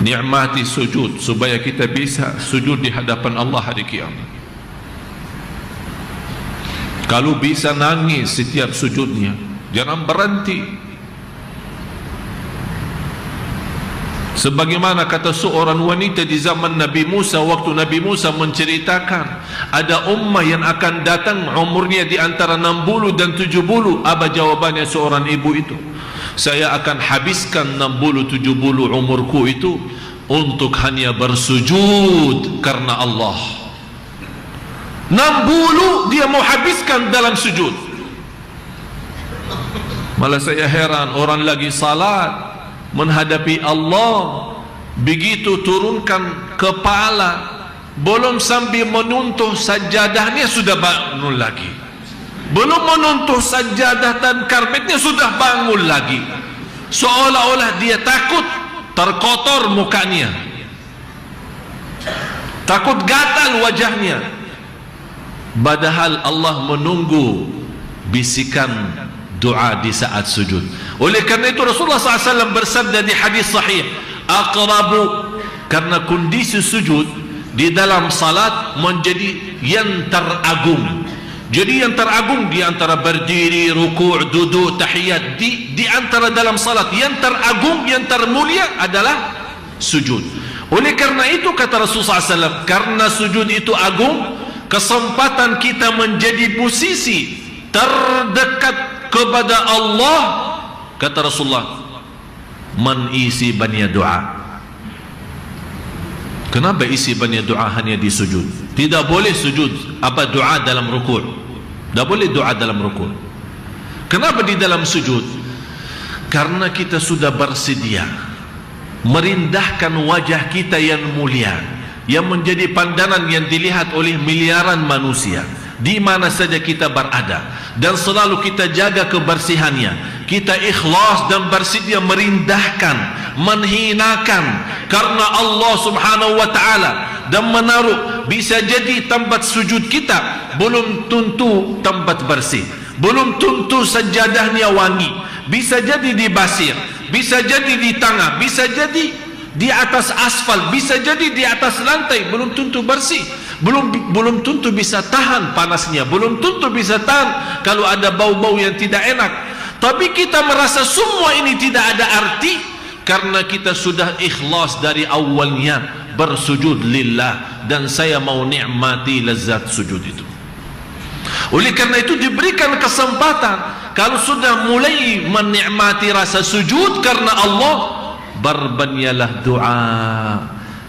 Nikmati sujud supaya kita bisa sujud di hadapan Allah hari kiamat. Kalau bisa nangis setiap sujudnya, jangan berhenti. Sebagaimana kata seorang wanita di zaman Nabi Musa, waktu Nabi Musa menceritakan ada ummah yang akan datang umurnya di antara 60 dan 70. Apa jawabannya seorang ibu itu? Saya akan habiskan 60-70 umurku itu untuk hanya bersujud karena Allah. 60 dia mau habiskan dalam sujud. Malah saya heran, orang lagi salat menghadapi Allah, begitu turunkan kepala, belum sambil menuntuh sajadahnya sudah bangun lagi, belum menuntuh sajadah dan karpetnya sudah bangun lagi, seolah-olah dia takut terkotor mukanya, takut gatal wajahnya, padahal Allah menunggu bisikan doa di saat sujud. Oleh karena itu Rasulullah SAW bersabda di hadis sahih, aqrabu, karena kondisi sujud di dalam salat menjadi yang teragung. Jadi yang teragung di antara berdiri, ruku', duduk, tahiyat, di antara dalam salat yang teragung, yang termulia adalah sujud. Oleh karena itu kata Rasulullah SAW, karena sujud itu agung, kesempatan kita menjadi posisi terdekat kepada Allah, kata Rasulullah, man isi banyak doa. Kenapa isi banyak doa hanya di sujud? Tidak boleh sujud apa doa dalam rukuk. Tidak boleh doa dalam rukuk. Kenapa di dalam sujud? Karena kita sudah bersedia merindahkan wajah kita yang mulia, yang menjadi pandangan yang dilihat oleh miliaran manusia di mana saja kita berada, dan selalu kita jaga kebersihannya. Kita ikhlas dan bersedia merindahkan, menghinakan karena Allah Subhanahu wa taala, dan menaruh, bisa jadi tempat sujud kita belum tentu tempat bersih, belum tentu sajadahnya wangi, bisa jadi di basir, bisa jadi di tanah, bisa jadi di atas aspal, bisa jadi di atas lantai, belum tentu bersih, belum tentu bisa tahan panasnya, belum tentu bisa tahan kalau ada bau-bau yang tidak enak. Tapi kita merasa semua ini tidak ada arti karena kita sudah ikhlas dari awalnya bersujud lillah, dan saya mau nikmati lezat sujud itu. Oleh karena itu diberikan kesempatan, kalau sudah mulai menikmati rasa sujud karena Allah, berbanyalah doa.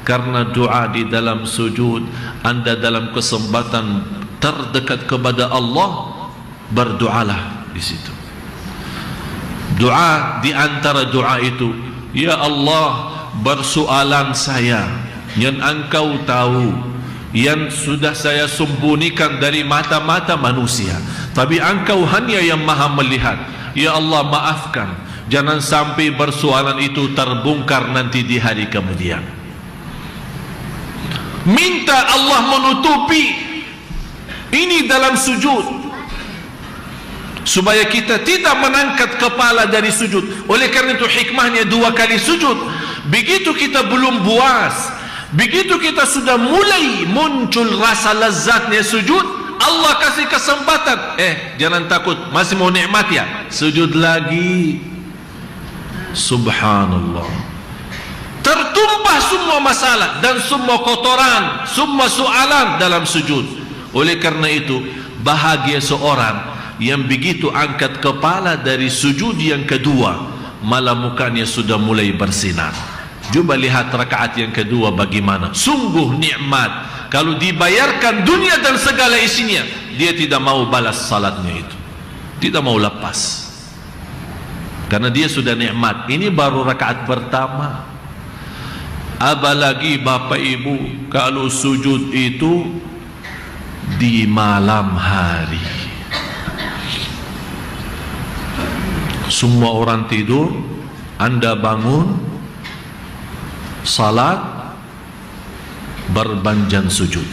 Karena doa di dalam sujud, anda dalam kesempatan terdekat kepada Allah, berdoalah di situ. Doa di antara doa itu, ya Allah, bersoalan saya yang engkau tahu, yang sudah saya sembunyikan dari mata-mata manusia, tapi engkau hanya yang maha melihat. Ya Allah, maafkan, jangan sampai persoalan itu terbongkar nanti di hari kemudian. Minta Allah menutupi ini dalam sujud, supaya kita tidak mengangkat kepala dari sujud. Oleh karena itu hikmahnya 2 kali sujud. Begitu kita belum puas, begitu kita sudah mulai muncul rasa lezatnya sujud, Allah kasih kesempatan, jangan takut, masih mau nikmat ya, sujud lagi. Subhanallah, tertumpah semua masalah dan semua kotoran, semua soalan dalam sujud. Oleh karena itu bahagia seorang yang begitu angkat kepala dari sujud yang kedua, malah mukanya sudah mulai bersinar. Coba lihat rakaat yang kedua bagaimana, sungguh nikmat. Kalau dibayarkan dunia dan segala isinya, dia tidak mau balas salatnya itu, tidak mau lepas, karena dia sudah nikmat. Ini baru rakaat pertama. Apalagi Bapak Ibu kalau sujud itu di malam hari, semua orang tidur, anda bangun salat, berbanjang sujud.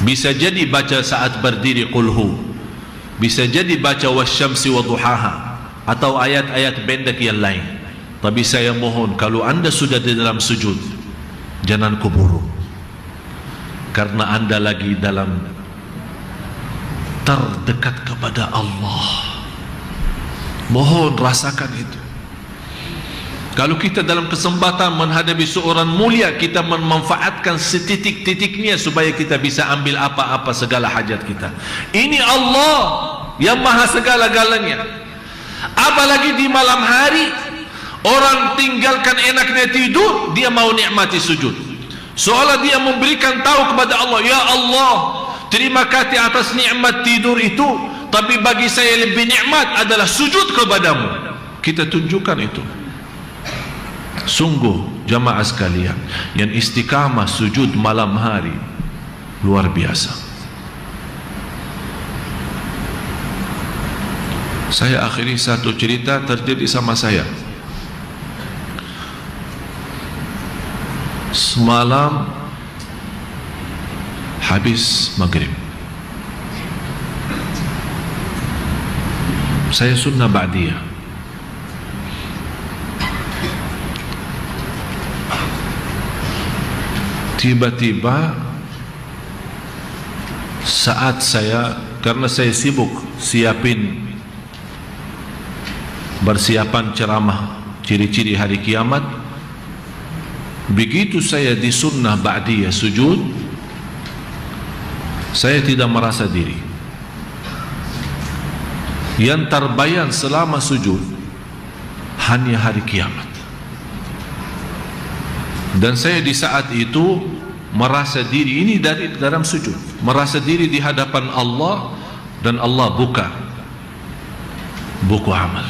Bisa jadi baca saat berdiri qulhu, bisa jadi baca wasyamsi wa duhaha, atau ayat-ayat pendek yang lain. Tapi saya mohon, kalau anda sudah di dalam sujud, jangan kuburu, karena anda lagi dalam terdekat kepada Allah. Mohon rasakan itu. Kalau kita dalam kesempatan menghadapi seorang mulia, kita memanfaatkan setitik-titiknya supaya kita bisa ambil apa-apa segala hajat kita. Ini Allah yang maha segala-galanya. Apalagi di malam hari, orang tinggalkan enaknya tidur, dia mau nikmati sujud. Seolah dia memberikan tahu kepada Allah, ya Allah, terima kasih atas nikmat tidur itu, tapi bagi saya lebih nikmat adalah sujud kepadamu. Kita tunjukkan itu. Sungguh jamaah sekalian, yang istiqamah sujud malam hari luar biasa. Saya akhiri satu cerita terjadi sama saya. Semalam habis maghrib, saya sunnah ba'diyah. Tiba-tiba saat saya, karena saya sibuk bersiapan ceramah ciri-ciri hari kiamat, begitu saya di sunnah ba'diyah sujud, saya tidak merasa diri. Yang terbayang selama sujud hanya hari kiamat. Dan saya di saat itu merasa diri, ini dari dalam sujud, merasa diri di hadapan Allah, dan Allah buka buku amal.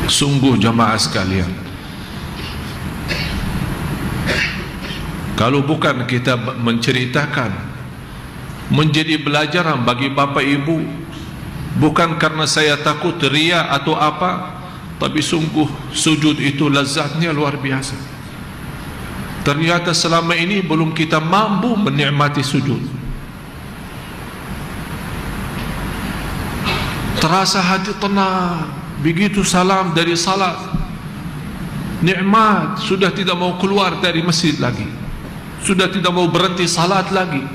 Sungguh jamaah sekalian, kalau bukan kita menceritakan, menjadi pelajaran bagi bapak ibu, bukan karena saya takut ria atau apa, tapi sungguh sujud itu lazatnya luar biasa. Ternyata selama ini belum kita mampu menikmati sujud. Terasa hati tenang begitu salam dari salat, nikmat, sudah tidak mau keluar dari masjid lagi, sudah tidak mau berhenti salat lagi.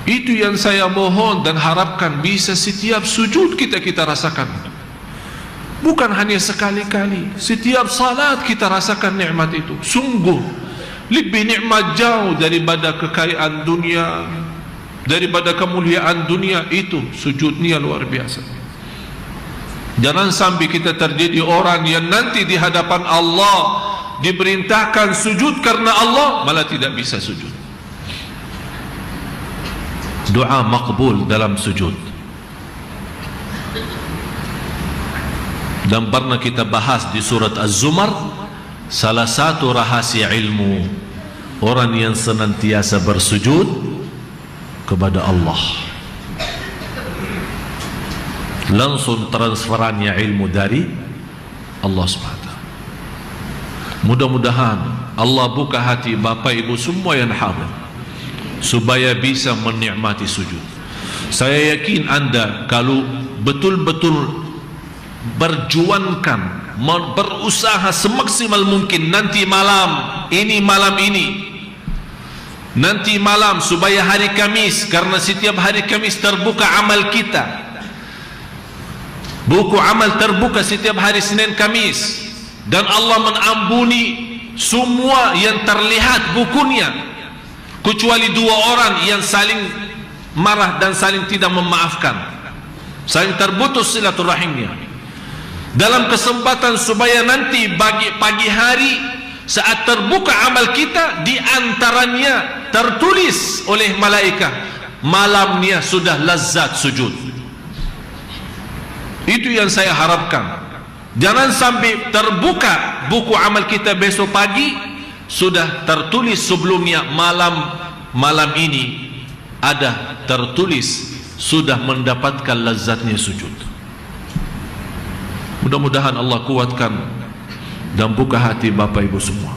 Itu yang saya mohon dan harapkan bisa setiap sujud kita rasakan. Bukan hanya sekali-kali, setiap salat kita rasakan nikmat itu. Sungguh lebih nikmat jauh daripada kekayaan dunia, daripada kemuliaan dunia. Itu sujudnya luar biasa. Jangan sampai kita terjadi orang yang nanti di hadapan Allah diperintahkan sujud karena Allah, malah tidak bisa sujud. Doa makbul dalam sujud. Dan pernah kita bahas di surat Az-Zumar, salah satu rahasia ilmu orang yang senantiasa bersujud kepada Allah, langsung transferannya ilmu dari Allah SWT. Mudah-mudahan Allah buka hati bapak ibu semua yang hadir supaya bisa menikmati sujud. Saya yakin anda kalau betul-betul berjuangkan, berusaha semaksimal mungkin nanti malam nanti malam supaya hari Kamis, karena setiap hari Kamis terbuka amal kita, buku amal terbuka setiap hari Senin Kamis, dan Allah mengampuni semua yang terlihat bukunya, kecuali dua orang yang saling marah dan saling tidak memaafkan, saling terputus silaturahimnya. Dalam kesempatan supaya nanti pagi hari saat terbuka amal kita, di antaranya tertulis oleh malaikat, malamnya sudah lazat sujud. Itu yang saya harapkan. Jangan sampai terbuka buku amal kita besok pagi sudah tertulis sebelumnya malam ini ada tertulis sudah mendapatkan lazatnya sujud. Mudah-mudahan Allah kuatkan dan buka hati bapak ibu semua.